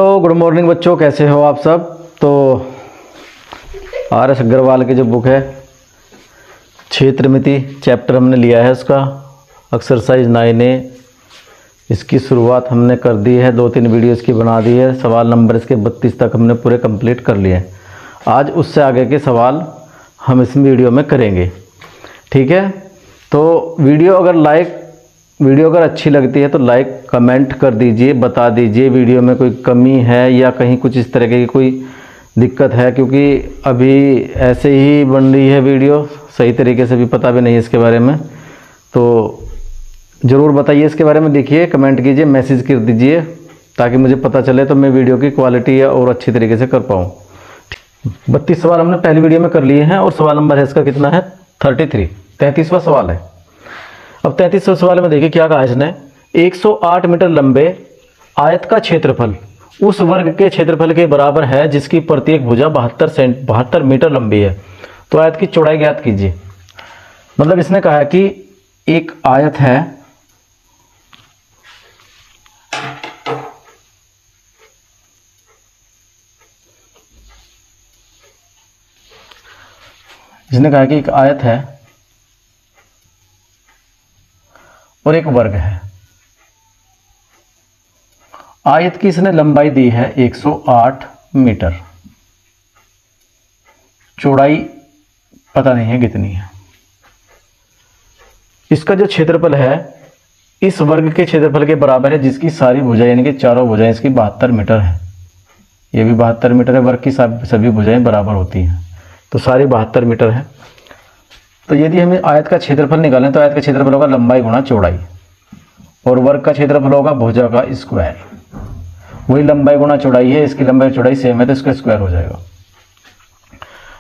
तो good morning बच्चों, कैसे हो आप सब। तो आर एस अग्रवाल की जो बुक है क्षेत्रमिति चैप्टर हमने लिया है, उसका एक्सरसाइज 9A इसकी शुरुआत हमने कर दी है। 2-3 वीडियो इसकी बना दी है। सवाल नंबर इसके 32 तक हमने पूरे कंप्लीट कर लिए हैं। आज उससे आगे के सवाल हम इस वीडियो में करेंगे, ठीक है। तो वीडियो अगर अच्छी लगती है तो लाइक कमेंट कर दीजिए, बता दीजिए वीडियो में कोई कमी है या कहीं कुछ इस तरह की कोई दिक्कत है, क्योंकि अभी ऐसे ही बन रही है वीडियो, सही तरीके से भी पता भी नहीं है इसके बारे में। तो ज़रूर बताइए इसके बारे में, लिखिए, कमेंट कीजिए, मैसेज कर दीजिए, ताकि मुझे पता चले तो मैं वीडियो की क्वालिटी और अच्छी तरीके से कर पाऊँ। 32 सवाल हमने पहली वीडियो में कर लिए हैं और सवाल नंबर है इसका कितना है 33, 33वां सवाल है। अब 33वें सवाल में देखिए क्या कहा इसने। 108 मीटर लंबे आयत का क्षेत्रफल उस वर्ग के क्षेत्रफल के बराबर है जिसकी प्रत्येक भुजा 72 मीटर लंबी है। तो आयत की चौड़ाई ज्ञात कीजिए। मतलब इसने कहा है कि एक आयत है, इसने कहा कि एक आयत है और एक वर्ग है। आयत की इसने लंबाई दी है 108 मीटर, चौड़ाई पता नहीं है कितनी है। इसका जो क्षेत्रफल है इस वर्ग के क्षेत्रफल के बराबर है जिसकी सारी भुजाएं यानी कि चारों भुजाएं इसकी 72 मीटर है। ये भी 72 मीटर है, वर्ग की सभी भुजाएं बराबर होती हैं, तो सारी 72 मीटर है। तो यदि हमें आयत का क्षेत्रफल निकालें तो आयत का क्षेत्रफल होगा लंबाई गुणा चौड़ाई, और वर्ग का क्षेत्रफल होगा भुजा का स्क्वायर। वही लंबाई गुणा चौड़ाई है, इसकी लंबाई चौड़ाई सेम है तो इसका स्क्वायर हो जाएगा।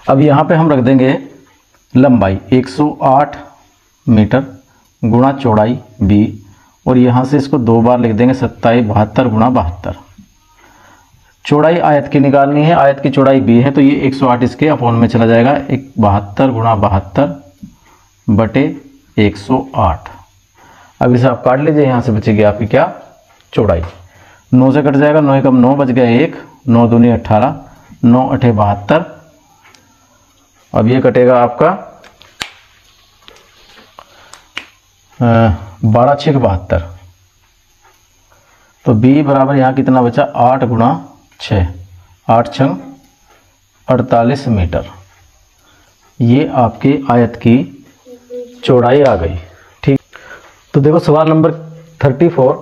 अब यहाँ पे हम रख देंगे लंबाई 108 मीटर गुणा चौड़ाई b, और यहाँ से इसको 2 बार लिख देंगे 72 गुणा 72। चौड़ाई आयत की निकालनी है, आयत की चौड़ाई b है, तो ये 108 इसके अपॉन में चला जाएगा, 72 गुणा 72 बटे 108। अब इसे आप काट लीजिए, यहाँ से बचेगी आपकी क्या चौड़ाई। 9 से कट जाएगा, 9 कम 9 बच गया 1, 9 दूनी 18, 9 अठे 72। अब ये कटेगा आपका 12 6 72। तो b बराबर यहाँ कितना बचा 8 गुणा 6, 8 6 48 मीटर। ये आपके आयत की चौड़ाई आ गई, ठीक। तो देखो सवाल नंबर 34,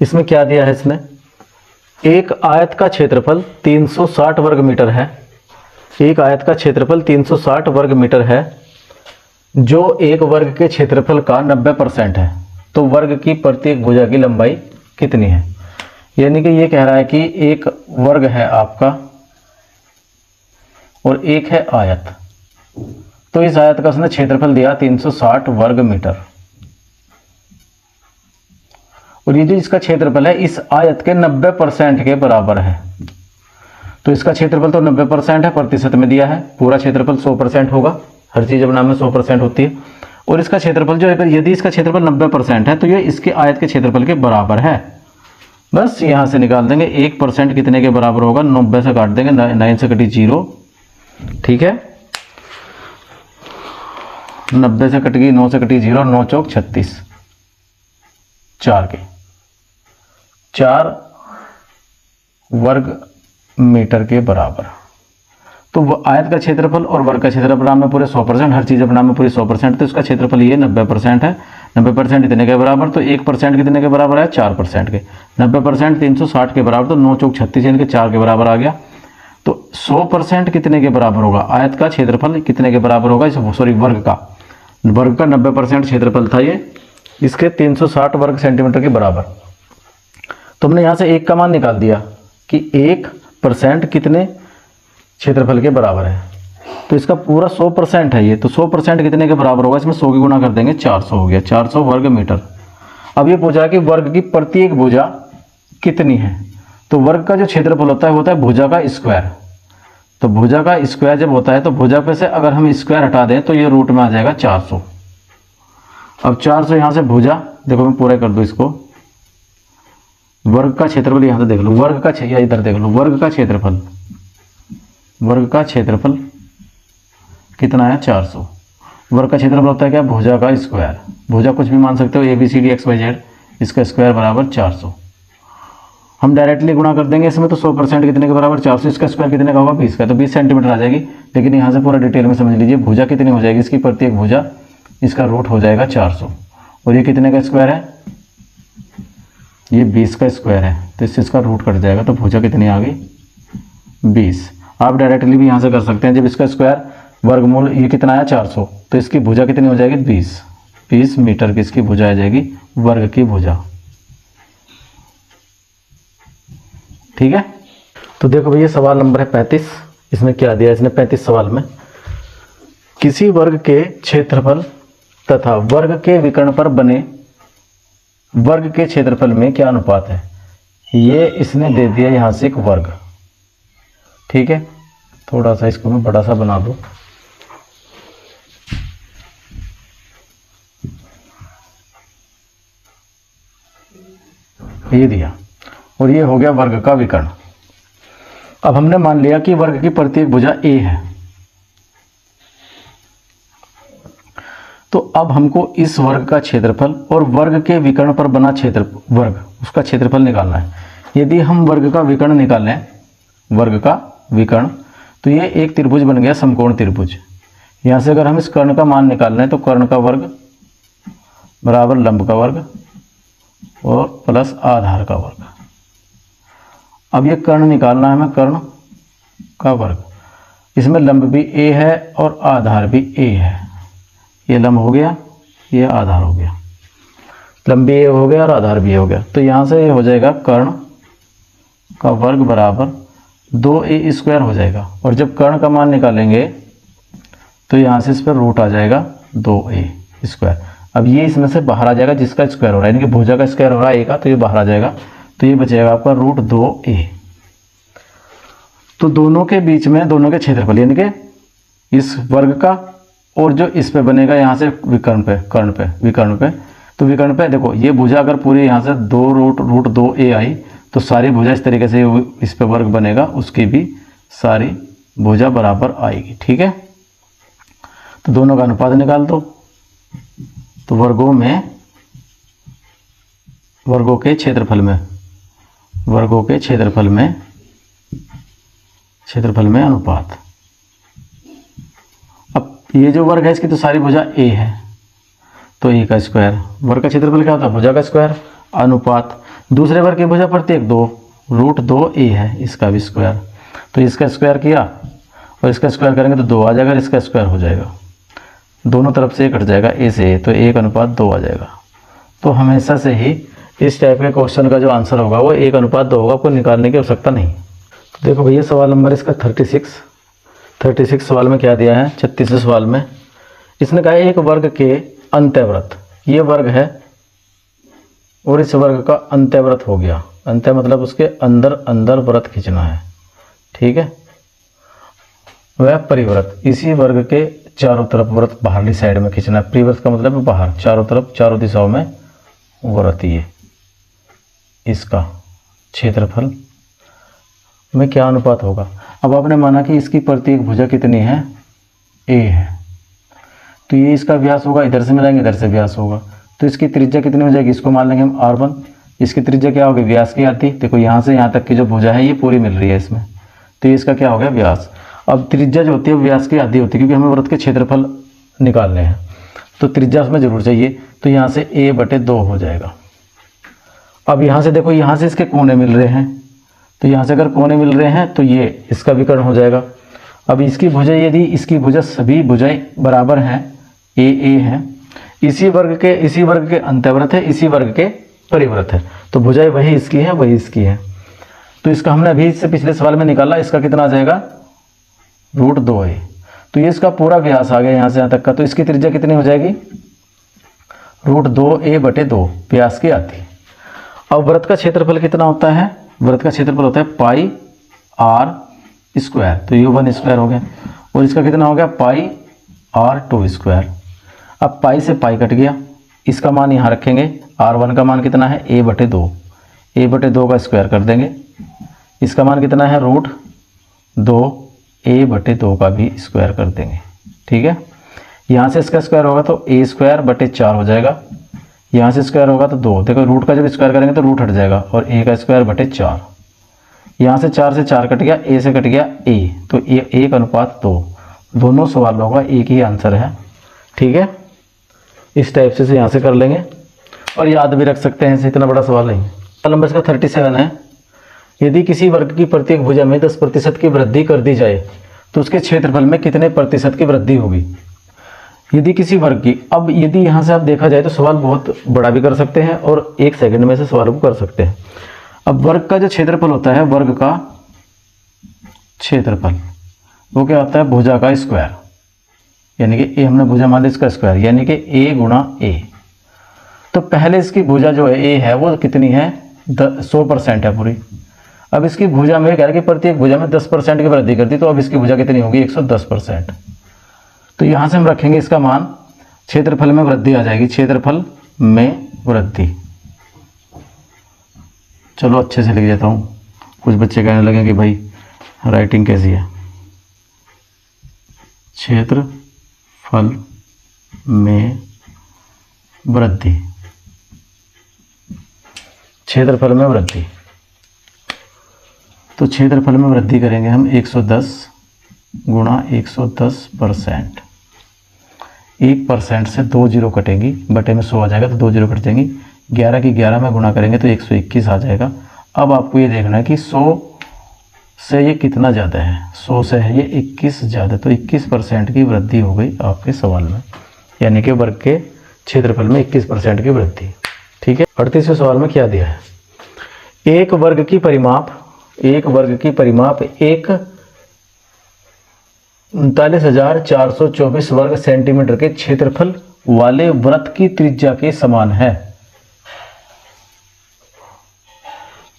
इसमें क्या दिया है इसने। एक आयत का क्षेत्रफल 360 वर्ग मीटर है। एक आयत का क्षेत्रफल 360 वर्ग मीटर है जो एक वर्ग के क्षेत्रफल का 90% है। तो वर्ग की प्रत्येक भुजा की लंबाई कितनी है। यानी कि ये कह रहा है कि एक वर्ग है आपका और एक है आयत, तो इस आयत का उसने क्षेत्रफल दिया 360 वर्ग मीटर, और ये जो इसका क्षेत्रफल है इस आयत के 90% के बराबर है। तो इसका क्षेत्रफल तो 90% है, प्रतिशत में दिया है, पूरा क्षेत्रफल 100% होगा, हर चीज अपना में 100% होती है। और इसका क्षेत्रफल जो है, यदि इसका क्षेत्रफल 90% है तो ये इसके आयत के क्षेत्रफल के बराबर है। बस यहां से निकाल देंगे 1% कितने के बराबर होगा, 90 से काट देंगे, 9 से कटी 0, ठीक है। 90 से कट गई, 9 से कटी 0, 9 चौक 36, 4 के 4 वर्ग मीटर के बराबर। तो वो आयत का क्षेत्रफल और वर्ग का क्षेत्रफल में पूरे 100%, हर चीज अपना में पूरी 100%, तो इसका क्षेत्रफल ये 90% है। 90% इतने के बराबर, तो 1% कितने के बराबर है 4% के। 90% 360 के बराबर, तो 9 चौक 36 यानी कि 4 के बराबर आ गया। तो 100% कितने के बराबर होगा, आयत का क्षेत्रफल कितने के बराबर होगा, सॉरी वर्ग का 90% क्षेत्रफल था ये, इसके 360 वर्ग सेंटीमीटर के बराबर। तो हमने यहाँ से 1 का मान निकाल दिया कि 1% कितने क्षेत्रफल के बराबर है। तो इसका पूरा 100% है ये, तो 100% कितने के बराबर होगा, इसमें 100 की गुणा कर देंगे, 400 हो गया, 400 वर्ग मीटर। अब ये पूछा कि वर्ग की प्रत्येक भुजा कितनी है। तो वर्ग का जो क्षेत्रफल होता है भुजा का स्क्वायर। तो भुजा का स्क्वायर जब होता है तो भुजा पे से अगर हम स्क्वायर हटा दें तो ये रूट में आ जाएगा 400। अब 400 यहाँ से भुजा, देखो मैं पूरा कर दूँ इसको, वर्ग का क्षेत्रफल यहाँ से देख लो, वर्ग का या इधर देख लो, वर्ग का क्षेत्रफल, वर्ग का क्षेत्रफल कितना है 400। वर्ग का क्षेत्रफल होता है क्या, भुजा का स्क्वायर, भुजा कुछ भी मान सकते हो, ABCD XYZ, इसका स्क्वायर बराबर 400। हम डायरेक्टली गुणा कर देंगे इसमें, तो 100% कितने के बराबर 400, इसका स्क्वायर कितने का होगा 20 का, तो 20 सेंटीमीटर आ जाएगी। लेकिन यहाँ से पूरा डिटेल में समझ लीजिए, भुजा कितनी हो जाएगी इसकी, प्रत्येक भुजा, इसका रूट हो जाएगा 400। और ये कितने का स्क्वायर है, ये 20 का स्क्वायर है, तो इससे इसका रूट कट जाएगा, तो भुजा कितनी आ गई 20। आप डायरेक्टली भी यहाँ से कर सकते हैं, जब इसका स्क्वायर वर्गमूल ये कितना आया 400, तो इसकी भुजा कितनी हो जाएगी 20 मीटर की इसकी भुजा आ जाएगी, वर्ग की भुजा। ठीक है, तो देखो भैया सवाल नंबर है 35। इसमें क्या दिया, इसने 35 सवाल में किसी वर्ग के क्षेत्रफल तथा वर्ग के विकर्ण पर बने वर्ग के क्षेत्रफल में क्या अनुपात है। ये इसने दे दिया यहां से एक वर्ग। ठीक है, थोड़ा सा इसको मैं बड़ा सा बना दूं, ये दिया, और ये हो गया वर्ग का विकर्ण। अब हमने मान लिया कि वर्ग की प्रत्येक भुजा a है, तो अब हमको इस वर्ग का क्षेत्रफल और वर्ग के विकर्ण पर बना क्षेत्र वर्ग, उसका क्षेत्रफल निकालना है। यदि हम वर्ग का विकर्ण निकालें, वर्ग का विकर्ण, तो ये एक त्रिभुज बन गया, समकोण त्रिभुज। यहाँ से अगर हम इस कर्ण का मान निकाल रहे हैं, तो कर्ण का वर्ग बराबर लंब का वर्ग और प्लस आधार का वर्ग। अब ये कर्ण निकालना है हमें, कर्ण का वर्ग, इसमें लंब भी a है और आधार भी a है। ये लंब हो गया, ये आधार हो गया, लंब भी a हो गया और आधार भी a हो गया। तो यहाँ से ये हो जाएगा कर्ण का वर्ग बराबर 2a स्क्वायर हो जाएगा। और जब कर्ण का मान निकालेंगे तो यहाँ से इस पर रूट आ जाएगा 2a स्क्वायर। अब ये इसमें से बाहर आ जाएगा, जिसका स्क्वायर हो रहा है, यानी कि भुजा का स्क्वायर हो रहा है a का, तो ये बाहर आ जाएगा, तो ये बचेगा आपका रूट 2a। तो दोनों के बीच में, दोनों के क्षेत्रफल, यानी कि इस वर्ग का और जो इस पे बनेगा यहाँ से विकर्ण पे, कर्ण पे, विकर्ण पे, तो विकर्ण पे देखो ये भुजा अगर पूरी यहाँ से रूट 2a आई, तो सारी भुजा इस तरीके से इस पे वर्ग बनेगा, उसकी भी सारी भुजा बराबर आएगी। ठीक है, तो दोनों का अनुपात निकाल दो। तो वर्गों में, वर्गों के क्षेत्रफल में, वर्गों के क्षेत्रफल में, क्षेत्रफल में अनुपात। अब ये जो वर्ग है इसकी तो सारी भुजा a है, तो a का स्क्वायर, वर्ग का क्षेत्रफल क्या होता है भुजा का स्क्वायर, अनुपात दूसरे वर्ग की भुजा प्रत्येक 2, रूट 2a है, इसका भी स्क्वायर। तो इसका स्क्वायर किया और इसका स्क्वायर करेंगे तो 2 आ जाएगा, इसका स्क्वायर हो जाएगा, दोनों तरफ से कट जाएगा a से, तो 1:2 आ जाएगा। तो हमेशा से ही इस टाइप के क्वेश्चन का जो आंसर होगा वो 1:2 होगा, आपको निकालने की आवश्यकता नहीं। तो देखो भैया सवाल नंबर इसका 36 सवाल में क्या दिया है, 36वें सवाल में इसने कहा एक वर्ग के अंत्यवृत्त, ये वर्ग है और इस वर्ग का अंत्यवृत्त हो गया, अंत्य मतलब उसके अंदर अंदर वृत्त खींचना है। ठीक है, वह परिवृत्त, इसी वर्ग के चारों तरफ वृत्त बाहरली साइड में खींचना है। परिवृत्त का मतलब है बाहर, चारों तरफ, चारों दिशाओं में वृत्त। ये इसका क्षेत्रफल में क्या अनुपात होगा। अब आपने माना कि इसकी प्रत्येक भुजा कितनी है a है, तो ये इसका व्यास होगा, इधर से मिलाएंगे इधर से व्यास होगा, तो इसकी त्रिज्या कितनी हो जाएगी, इसको मान लेंगे हम r1। इसकी त्रिज्या क्या होगी, व्यास की आधी, देखो यहाँ से यहाँ तक की जो भुजा है ये पूरी मिल रही है इसमें, तो ये इसका क्या हो गया व्यास। अब त्रिज्या जो होती है व्यास की आधी होती है, क्योंकि हमें वृत्त के क्षेत्रफल निकालने हैं, तो त्रिज्या उसमें जरूर चाहिए, तो यहाँ से a/2 हो जाएगा। अब यहाँ से देखो, यहाँ से इसके कोने मिल रहे हैं, तो यहाँ से अगर कोने मिल रहे हैं तो ये इसका विकर्ण हो जाएगा। अब इसकी भुजा, यदि इसकी भुजा सभी भुजाएं बराबर हैं, a है, इसी वर्ग के अंत्यवृत्त है, इसी वर्ग के परिवृत्त है, तो भुजाएं वही इसकी है, वही इसकी है। तो इसका हमने अभी इससे पिछले सवाल में निकाला, इसका कितना आ जाएगा रूट 2a। तो ये इसका पूरा व्यास आ गया यहाँ से यहाँ तक का, तो इसकी त्रिज्या कितनी हो जाएगी रूट 2a/2, व्यास की आधी। अब वृत्त का क्षेत्रफल कितना होता है, वृत्त का क्षेत्रफल होता है पाई r स्क्वायर, तो ये 1 स्क्वायर हो गया, और इसका कितना हो गया पाई r2 स्क्वायर। अब पाई से पाई कट गया, इसका मान यहाँ रखेंगे, r1 का मान कितना है a/2, a/2 का स्क्वायर कर देंगे। इसका मान कितना है √2 a/2 का भी स्क्वायर कर देंगे। ठीक है, यहाँ से इसका स्क्वायर होगा तो a²/4 हो जाएगा, यहाँ से स्क्वायर होगा तो 2। देखो रूट का जब स्क्वायर करेंगे तो रूट हट जाएगा और a का स्क्वायर/4। यहाँ से 4 से 4 कट गया, a से कट गया a, तो 1:2। दोनों सवालों का एक ही आंसर है। ठीक है, इस टाइप से यहाँ से कर लेंगे और याद भी रख सकते हैं, इतना बड़ा सवाल नहीं। सवाल नंबर इसका 37 है। यदि किसी वर्ग की प्रत्येक भुजा में 10% की वृद्धि कर दी जाए तो उसके क्षेत्रफल में कितने प्रतिशत की वृद्धि होगी। यदि किसी वर्ग की, अब यदि यहाँ से आप देखा जाए तो सवाल बहुत बड़ा भी कर सकते हैं और 1 सेकंड में से सवाल को कर सकते हैं। अब वर्ग का जो क्षेत्रफल होता है, वर्ग का क्षेत्रफल वो क्या होता है, भुजा का स्क्वायर, यानी कि ए हमने भुजा मान ली इसका स्क्वायर, यानी कि a गुणा a। तो पहले इसकी भुजा जो है a है वो कितनी है, 100% है पूरी। अब इसकी भुजा में कह रहा है कि प्रत्येक भुजा में 10% की वृद्धि करती, तो अब इसकी भुजा कितनी होगी, 110%। तो यहाँ से हम रखेंगे इसका मान, क्षेत्रफल में वृद्धि आ जाएगी, क्षेत्रफल में वृद्धि। चलो अच्छे से लिख देता हूँ, कुछ बच्चे कहने लगे कि भाई राइटिंग कैसी है। क्षेत्रफल में वृद्धि, क्षेत्रफल में वृद्धि। तो क्षेत्रफल में वृद्धि करेंगे हम 110 गुणा 110%। 1% से 2 जीरो कटेंगी, बटे में 100 आ जाएगा तो 2 जीरो कट जाएंगी। 11 की 11 में गुणा करेंगे तो 121 आ जाएगा। अब आपको ये देखना है कि 100 से ये कितना ज़्यादा है, 100 से है ये 21 ज़्यादा, तो 21% की वृद्धि हो गई आपके सवाल में, यानी कि वर्ग के क्षेत्रफल में 21% की वृद्धि। ठीक है, 38वें सवाल में क्या दिया है, एक वर्ग की परिमाप 39,424 वर्ग सेंटीमीटर के क्षेत्रफल वाले वृत्त की त्रिज्या के समान है।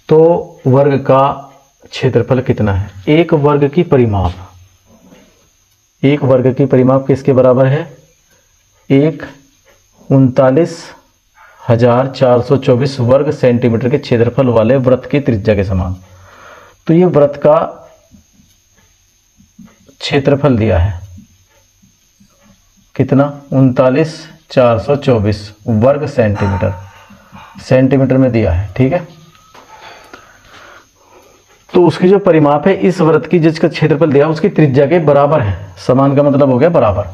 तो वर्ग का क्षेत्रफल कितना है, एक वर्ग की परिमाप किसके बराबर है, 39,424 वर्ग सेंटीमीटर के क्षेत्रफल वाले वृत्त की त्रिज्या के समान। तो ये वृत्त का क्षेत्रफल दिया है कितना, 39,424 वर्ग सेंटीमीटर में दिया है। ठीक है, तो उसकी जो परिमाप है इस वृत्त की, जिसका क्षेत्रफल दिया उसकी त्रिज्या के बराबर है। समान का मतलब हो गया बराबर।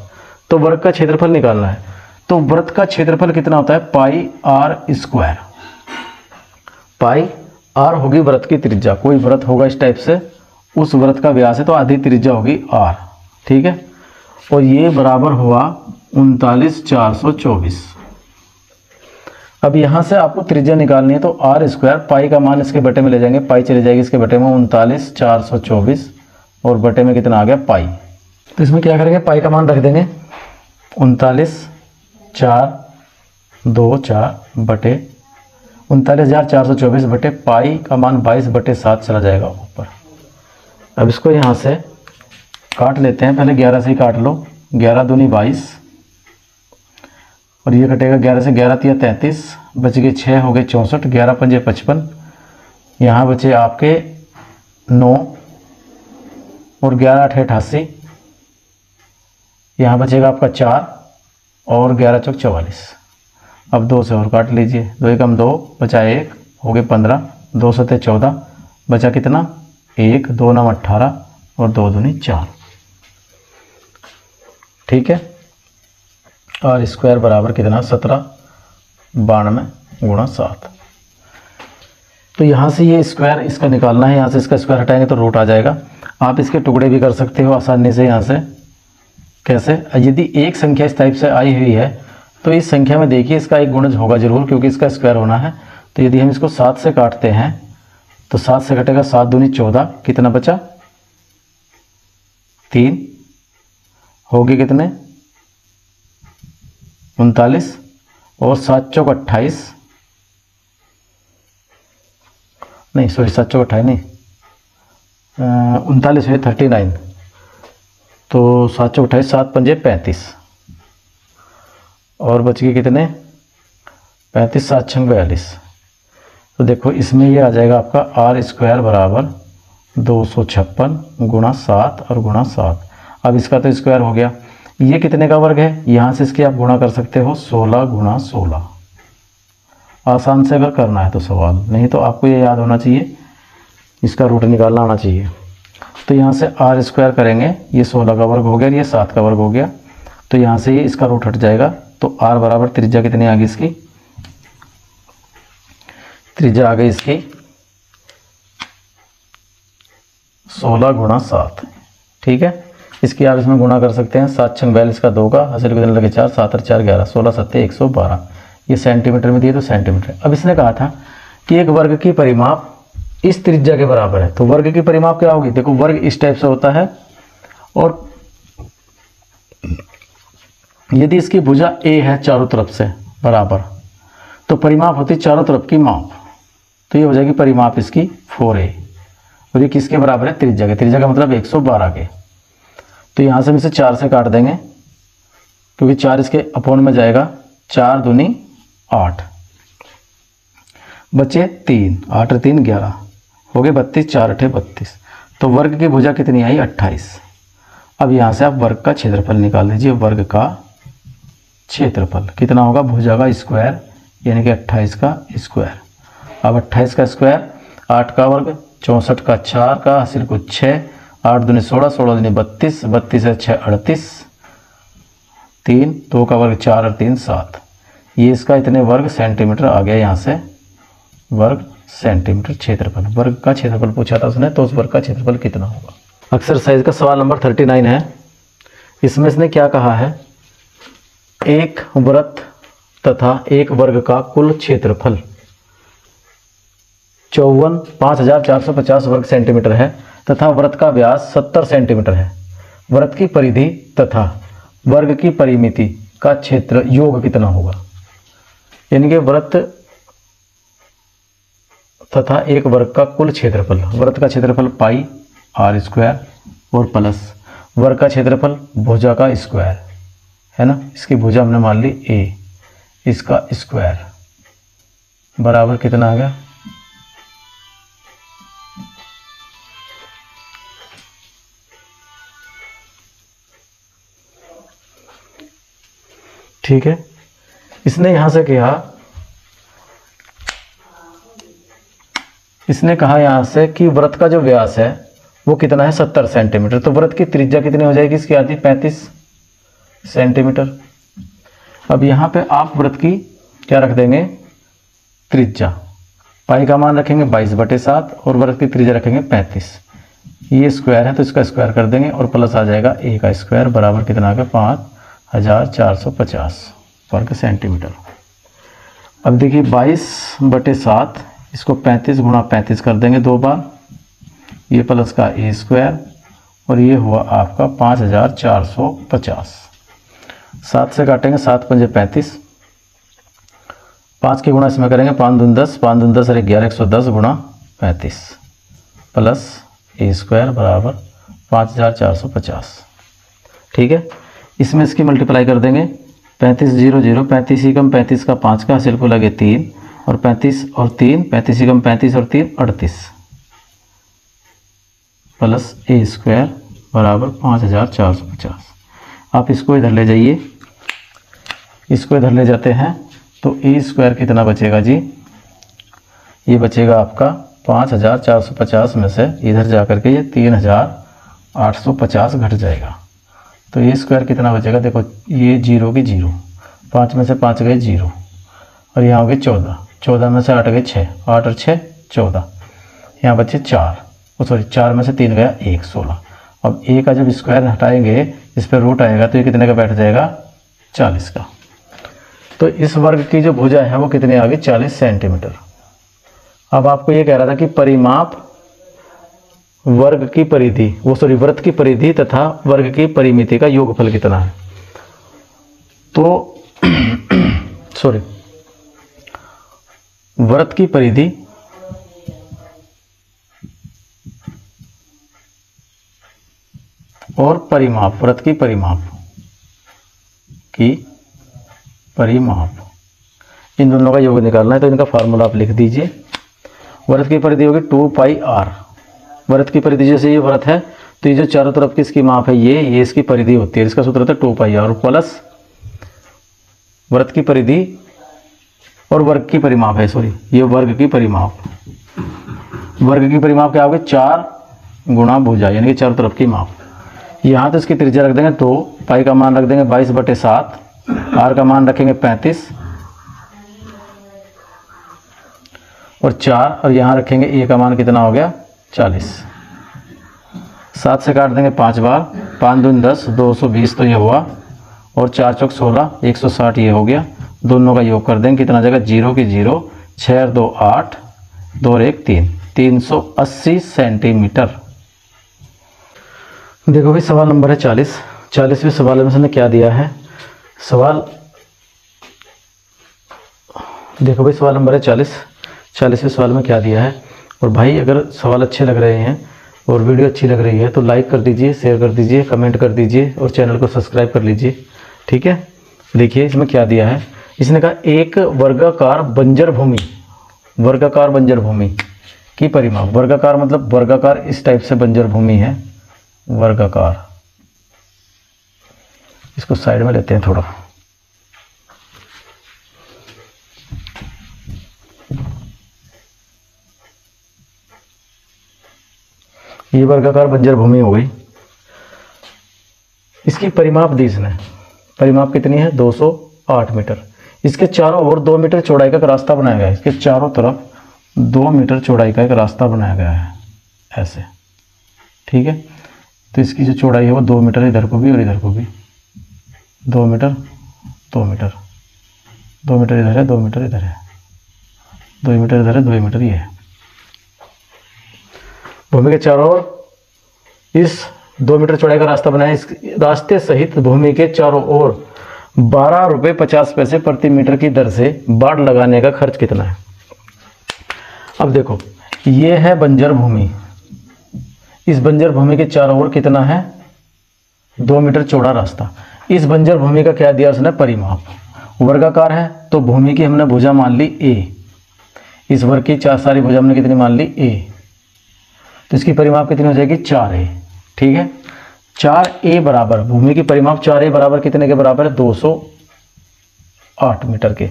तो वर्ग का क्षेत्रफल निकालना है, तो वृत्त का क्षेत्रफल कितना होता है, πr²। πr होगी वृत्त की त्रिज्या, कोई वृत्त होगा इस टाइप से, उस वृत्त का व्यास है तो आधी त्रिज्या होगी r। ठीक है, और ये बराबर हुआ 39,424। अब यहाँ से आपको त्रिज्या निकालनी है तो r², पाई का मान इसके बटे में ले जाएंगे, पाई चली जाएगी इसके बटे में 39,424 और बटे में कितना आ गया पाई। तो इसमें क्या करेंगे, पाई का मान रख देंगे 39,424 बटे 39,424 बटे पाई का मान 22/7 चला जाएगा ऊपर। अब इसको यहाँ से काट लेते हैं, पहले 11 से ही काट लो, 11 दूनी 22 और ये कटेगा 11 से, 11 तिया 33, बच गए 6 हो गए 64, 11 पंजे 55, यहाँ बचे आपके 9 और 11 8 88, यहाँ बचेगा आपका 4 और 11 चौक 44। अब 2 से और काट लीजिए, 2 एकम 2 बचा 1 हो गए 15, 2 सते 14 बचा कितना 1, 2 9 18 और 2 दूनी 4। ठीक है, और स्क्वायर बराबर कितना 1792 गुणा 7। तो यहाँ से ये स्क्वायर इसका निकालना है, यहाँ से इसका स्क्वायर हटाएंगे तो रूट आ जाएगा। आप इसके टुकड़े भी कर सकते हो आसानी से। यहाँ से कैसे, यदि एक संख्या इस टाइप से आई हुई है तो इस संख्या में देखिए इसका एक गुणज होगा जरूर, क्योंकि इसका स्क्वायर होना है। तो यदि हम इसको 7 से काटते हैं तो 7 से कटेगा 7 दूनी 14, कितना बचा 3, होगी कितने 39 और 7 चौक 28, नहीं सॉरी 7 चौक 28 नहीं 39 है 39, तो 7 चौक 28, 7 पंजे 35 और बच गए कितने 35, 7 छंग 42। तो देखो इसमें ये आ जाएगा आपका आर स्क्वायर बराबर 256 गुणा 7 और गुणा 7। अब इसका तो स्क्वायर हो गया, ये कितने का वर्ग है, यहाँ से इसके आप गुणा कर सकते हो 16 गुणा 16। आसान से अगर करना है तो सवाल, नहीं तो आपको ये याद होना चाहिए, इसका रूट निकालना आना चाहिए। तो यहाँ से आर स्क्वायर करेंगे, ये 16 का वर्ग हो गया, ये 7 का वर्ग हो गया, तो यहाँ से ये इसका रूट हट जाएगा। तो आर बराबर त्रिज्या कितनी आ गई इसकी, त्रिज्या आ गई इसकी 16 गुणा 7। ठीक है, इसकी आप इसमें गुणा कर सकते हैं, 7 छंग 42 का 2 का, हासिल कितने लगे 4, 7 और 4 11, 16 7 112। ये सेंटीमीटर में दिए तो सेंटीमीटर। अब इसने कहा था कि एक वर्ग की परिमाप इस त्रिज्या के बराबर है, तो वर्ग की परिमाप क्या होगी, देखो वर्ग इस टाइप से होता है, और यदि इसकी भुजा ए है चारों तरफ से बराबर, तो परिमाप होती है चारों तरफ की माप, तो ये हो जाएगी परिमाप इसकी 4a, और ये किसके बराबर है, त्रिज्या के। त्रिज्या का मतलब 112 के। तो यहाँ से हम इसे 4 से काट देंगे, क्योंकि 4 इसके अपोन में जाएगा, 4 दूनी 8, बचे 3, 8 और 3 11, हो गए 32, 4 8 32। तो वर्ग की भुजा कितनी आई, 28। अब यहाँ से आप वर्ग का क्षेत्रफल निकाल लीजिए। वर्ग का क्षेत्रफल कितना होगा, भुजा का स्क्वायर यानी कि 28 का स्क्वायर। अब 28 का स्क्वायर, 8 का वर्ग, 64 का 4 का, हासिल को 6, 8 दूनी 16, 16 दूनी 32, 32 है 6 38, 3 2 का वर्ग 4 और 3 7। ये इसका इतने वर्ग सेंटीमीटर आ गया। यहाँ से वर्ग सेंटीमीटर क्षेत्रफल, वर्ग का क्षेत्रफल पूछा था उसने, तो उस वर्ग का क्षेत्रफल कितना होगा। एक्सरसाइज का सवाल नंबर 39 है। इसमें इसने क्या कहा है, एक वृत्त तथा एक वर्ग का कुल क्षेत्रफल 54,450 वर्ग सेंटीमीटर है तथा वृत्त का व्यास 70 सेंटीमीटर है। वृत्त की परिधि तथा वर्ग की परिमिति का क्षेत्र योग कितना होगा। यानी कि वृत्त तथा एक वर्ग का कुल क्षेत्रफल, वृत्त का क्षेत्रफल पाई आर स्क्वायर और प्लस वर्ग का क्षेत्रफल भुजा का स्क्वायर है ना, इसकी भुजा हमने मान ली ए, इसका स्क्वायर बराबर कितना आ गया, ठीक है। इसने यहां से किया, इसने कहा यहां से कि वृत्त का जो व्यास है वो कितना है 70 सेंटीमीटर। तो वृत्त की त्रिज्या कितनी हो जाएगी इसकी, आधी 35 सेंटीमीटर। अब यहाँ पे आप वृत्त की क्या रख देंगे, त्रिज्या, पाई का मान रखेंगे 22/7 और वृत्त की त्रिज्या रखेंगे 35। ये स्क्वायर है तो इसका स्क्वायर कर देंगे और प्लस आ जाएगा ए का स्क्वायर बराबर कितना आ गया 5450 वर्ग सेंटीमीटर। अब देखिए 22/7, इसको 35 गुणा 35 कर देंगे 2 बार, ये प्लस का ए स्क्वायर और ये हुआ आपका 5450। 7 से काटेंगे, 7 पंजे 35, 5 के गुणा इसमें करेंगे 5 दूनी 10, 5 दूनी 10 और 11 110 गुणा 35 प्लस ए स्क्वायर बराबर 5450। ठीक है, इसमें इसकी मल्टीप्लाई कर देंगे, 35 0 0, 35 एकम 35 का 5 का, हासिल को लगे 3 और 35 और 3, 35 एकम 35 और 3 38 प्लस ए स्क्वायर बराबर 5450। आप इसको इधर ले जाइए, इसको इधर ले जाते हैं तो ए स्क्वायर कितना बचेगा जी, ये बचेगा आपका 5450 में से इधर जा कर के ये 3850 घट जाएगा। तो ए स्क्वायर कितना बचेगा, देखो ये 0 की 0, 5 में से 5 गए 0 और यहाँ हो गए 14, 14 में से 8 गए 6, 8 और 6 14, यहाँ बचे 4, सॉरी 4 में से 3 गया 1 16। अब ए का जब स्क्वायर हटाएंगे इस पर रूट आएगा तो ये कितने का बैठ जाएगा 40 का। तो इस वर्ग की जो भुजा है वो कितनी आ गई 40 सेंटीमीटर। अब आपको ये कह रहा था कि परिमाप वर्ग की परिधि, वो सॉरी वृत्त की परिधि तथा वर्ग की परिमिति का योगफल कितना है। तो सॉरी वृत्त की परिधि और परिमाप, वृत्त की परिमाप इन दोनों का योग निकालना है। तो इनका फार्मूला आप लिख दीजिए, वृत्त की परिधि होगी 2 पाई r। वृत्त की परिधि जैसे ये वृत्त है तो ये जो चारों तरफ की इसकी माप है ये इसकी परिधि होती है, इसका सूत्र होता है 2 पाई r प्लस वृत्त की परिधि और वर्ग की परिमाप है, सॉरी ये वर्ग की परिमाप। वर्ग की परिमाप क्या होगी 4 गुणा भुजा यानी कि चारों तरफ की माप। यहाँ तो इसकी त्रिज्या रख देंगे 2, पाई का मान रख देंगे 22/7, r का मान रखेंगे 35 और 4 और यहाँ रखेंगे a का मान कितना हो गया 40। 7 से काट देंगे 5 बार, 5 दूनी 10, 220 तो ये हुआ और 4 चौक 16, 160 ये हो गया। दोनों का योग कर देंगे कितना जाएगा 0 की 0, 6 और 2 8, 2 और 1 3, 380 सेंटीमीटर। देखो भाई सवाल नंबर है 40। 40वें सवाल में उसने क्या दिया है, सवाल देखो भाई सवाल नंबर है 40। 40वें सवाल में क्या दिया है। और भाई अगर सवाल अच्छे लग रहे हैं और वीडियो अच्छी लग रही है तो लाइक कर दीजिए, शेयर कर दीजिए, कमेंट कर दीजिए और चैनल को सब्सक्राइब कर लीजिए, ठीक है। देखिए इसमें क्या दिया है, इसने कहा एक वर्गाकार बंजर भूमि, वर्गाकार बंजर भूमि की परिमाप। वर्गाकार मतलब वर्गाकार इस टाइप से बंजर भूमि है, वर्गाकार। इसको साइड में लेते हैं थोड़ा। ये वर्गाकार बंजर भूमि हो गई। इसकी परिमाप दी इसने, परिमाप कितनी है 208 मीटर। इसके चारों ओर 2 मीटर चौड़ाई का एक रास्ता बनाया गया है। इसके चारों तरफ 2 मीटर चौड़ाई का एक रास्ता बनाया गया है ऐसे, ठीक है। तो इसकी जो चौड़ाई है वो 2 मीटर, इधर को भी और इधर को भी 2 मीटर, 2 मीटर, 2 मीटर इधर है, 2 मीटर इधर है, 2 मीटर इधर है, 2 मीटर ये है। भूमि के चारों ओर इस 2 मीटर चौड़ाई का रास्ता बनाया। इस रास्ते सहित भूमि के चारों ओर 12 रुपये 50 पैसे प्रति मीटर की दर से बाड़ लगाने का खर्च कितना है। अब देखो ये है बंजर भूमि, इस बंजर भूमि के चारों ओर कितना है 2 मीटर चौड़ा रास्ता। इस बंजर भूमि का क्या दिया उसने परिमाप, वर्गाकार है तो भूमि की हमने भुजा मान ली a, इस वर्ग की सारी भुजा हमने कितनी मान ली a, तो इसकी परिमाप कितनी हो जाएगी 4a, ठीक है। 4a बराबर, भूमि की परिमाप 4a बराबर कितने के बराबर है 208 मीटर के।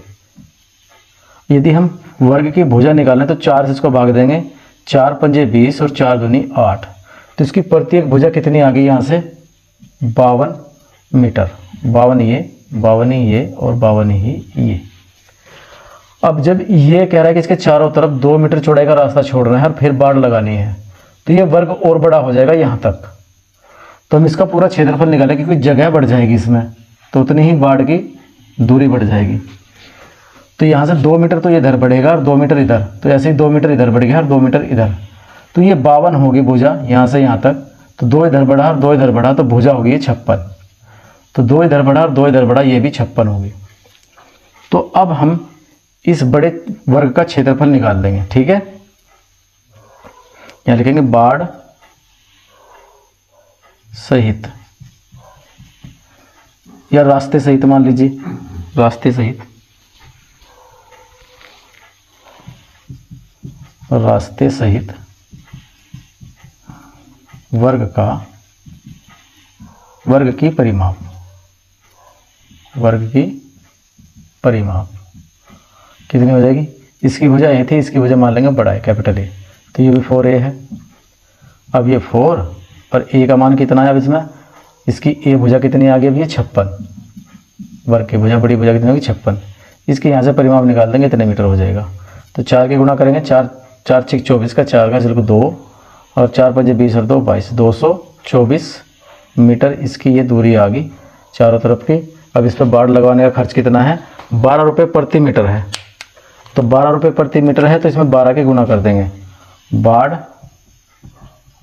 यदि हम वर्ग की भुजा निकालें तो 4 से इसको भाग देंगे, 4 पंजे 20 और 4 दूनी 8, तो इसकी प्रत्येक भुजा कितनी आ गई यहाँ से 52 मीटर। 52 ये, 52 ये और 52 ही ये। अब जब ये कह रहा है कि इसके चारों तरफ 2 मीटर चौड़ाई का रास्ता छोड़ना है और फिर बाड़ लगानी है तो ये वर्ग और बड़ा हो जाएगा यहाँ तक। तो हम इसका पूरा क्षेत्रफल निकालें क्योंकि जगह बढ़ जाएगी इसमें तो उतनी ही बाड़ की दूरी बढ़ जाएगी। तो यहाँ से 2 मीटर तो ये इधर बढ़ेगा और 2 मीटर इधर, तो ऐसे ही 2 मीटर इधर बढ़ गया और 2 मीटर इधर, तो ये 52 होगी भुजा यहाँ से यहाँ तक। तो 2 इधर बढ़ा और 2 इधर बढ़ा तो भुजा होगी 56, तो 2 इधर बढ़ा और 2 इधर बढ़ा ये भी 56 होगी। तो अब हम इस बड़े वर्ग का क्षेत्रफल निकाल देंगे, ठीक है। यहाँ लिखेंगे बाड़ सहित या रास्ते सहित, मान लीजिए रास्ते सहित, रास्ते सहित वर्ग का, वर्ग की परिमाप, वर्ग की परिमाप कितनी हो जाएगी। इसकी भुजा ए थी, इसकी भुजा मान लेंगे बड़ा है कैपिटल ए, तो ये भी 4a है। अब ये 4 और a का मान कितना है, अब इसमें इसकी a भुजा कितनी आ गई, अब ये 56, वर्ग की भुजा बड़ी भुजा कितनी होगी 56। इसके यहाँ से परिमाप निकाल देंगे इतने मीटर हो जाएगा। तो 4 के गुणा करेंगे, 4 4 6 24 का, 4 का सिर्फ 2 और 4 5 20 और 2 22, 224 मीटर इसकी ये दूरी आ गई चारों तरफ की। अब इस पर बाड़ लगाने का खर्च कितना है 12 रुपये प्रति मीटर है। तो 12 रुपये प्रति मीटर है तो इसमें 12 के गुणा कर देंगे। बाड़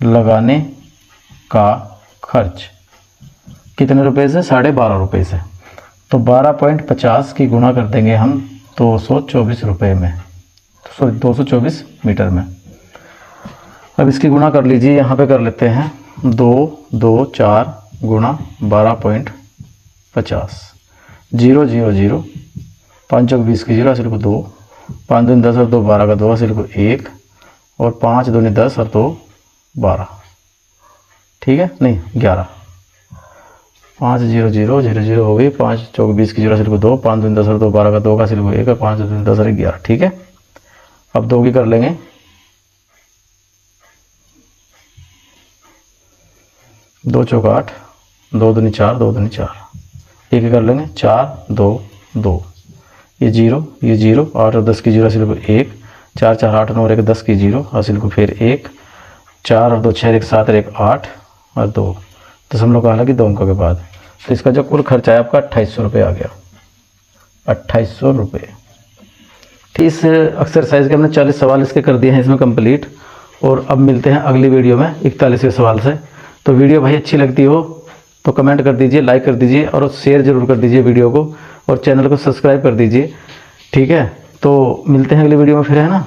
लगाने का खर्च कितने रुपए से 12.5 रुपये से, तो 12.50 की गुणा कर देंगे हम 224 रुपये में, सॉरी 224 मीटर में। अब इसकी गुणा कर लीजिए, यहाँ पे कर लेते हैं 2 2 4 गुणा 12.50, 0 0 0, 5 चौक 20 की 0 हासिल को 2, 5 दूनी 10 और 2 12 का 2 हासिल को 1 और 5 दूनी 10 और 2 12, ठीक है, नहीं 11, 5 0 0 0 0 हो गई, 5 चौक 20 की 0 हासिल को 2, 5 दूनी 10 और 2 12 का 2 का हासिल को 1 है, 5 दूनी 10 और 11, ठीक है। अब 2 की कर लेंगे, 2 चौक 8, 2 दूनी 4, 2 दूनी 4, एक कर लेंगे 4 2 2, ये 0 ये 0, 8 और 10 की 0 हासिल को 1, 4 4 8 9 और 1 10 की 0 हासिल को फिर 1, 4 और 2 6 1 7 और 1 8 और 2 दशमलव का हालांकि 2 अंकों के बाद। तो इसका जो कुल खर्चा है आपका 2800 रुपये आ गया, 2800 रुपये। इस एक्सरसाइज के हमने 40 सवाल इसके कर दिए हैं इसमें कंप्लीट। और अब मिलते हैं अगली वीडियो में 41वें सवाल से। तो वीडियो भाई अच्छी लगती हो तो कमेंट कर दीजिए, लाइक कर दीजिए और शेयर ज़रूर कर दीजिए वीडियो को, और चैनल को सब्सक्राइब कर दीजिए, ठीक है। तो मिलते हैं अगली वीडियो में फिर, है ना।